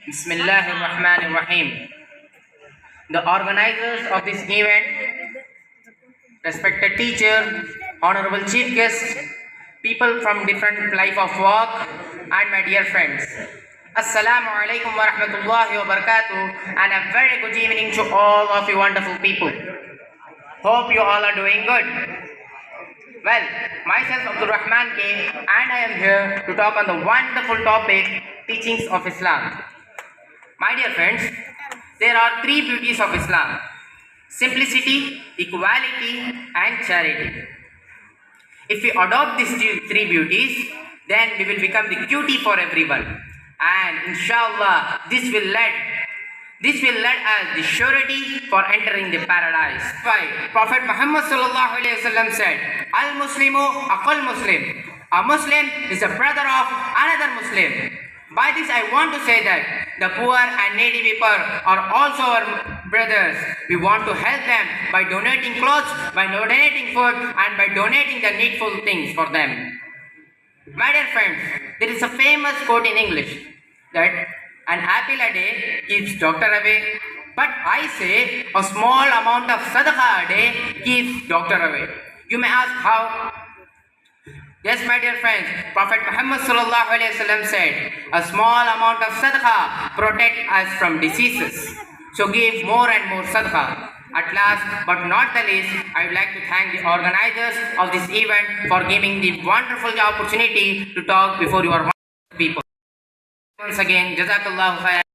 Bismillahir Rahmanir Rahim. The organizers of this event, respected teacher, honorable chief guest, people from different life of work, and my dear friends. Assalamu alaikum wa rahmatullahi wa barakatuh, and a very good evening to all of you wonderful people. Hope you all are doing good. Well, myself Hifzur Rahman came and I am here to talk on the wonderful topic, teachings of Islam. My dear friends, there are three beauties of Islam: simplicity, equality, and charity. If we adopt these three beauties, then we will become the cutie for everyone. And inshallah, this will lead us the surety for entering the paradise. Why? Prophet Muhammad sallallahu alaihi wasallam said, "Al-Muslimu aqal Muslim." A Muslim is a brother of another Muslim. By this I want to say that the poor and needy people are also our brothers. We want to help them by donating clothes, by donating food, and by donating the needful things for them. My dear friends, there is a famous quote in English that an apple a day keeps doctor away, but I say a small amount of sadaqah a day keeps doctor away. You may ask how? Yes, my dear friends, Prophet Muhammad sallallahu alaihi wasallam said, a small amount of sadaqah protect us from diseases. So give more and more sadaqah. At last, but not the least, I would like to thank the organizers of this event for giving the wonderful opportunity to talk before your people. Once again, Jazakallahu khair.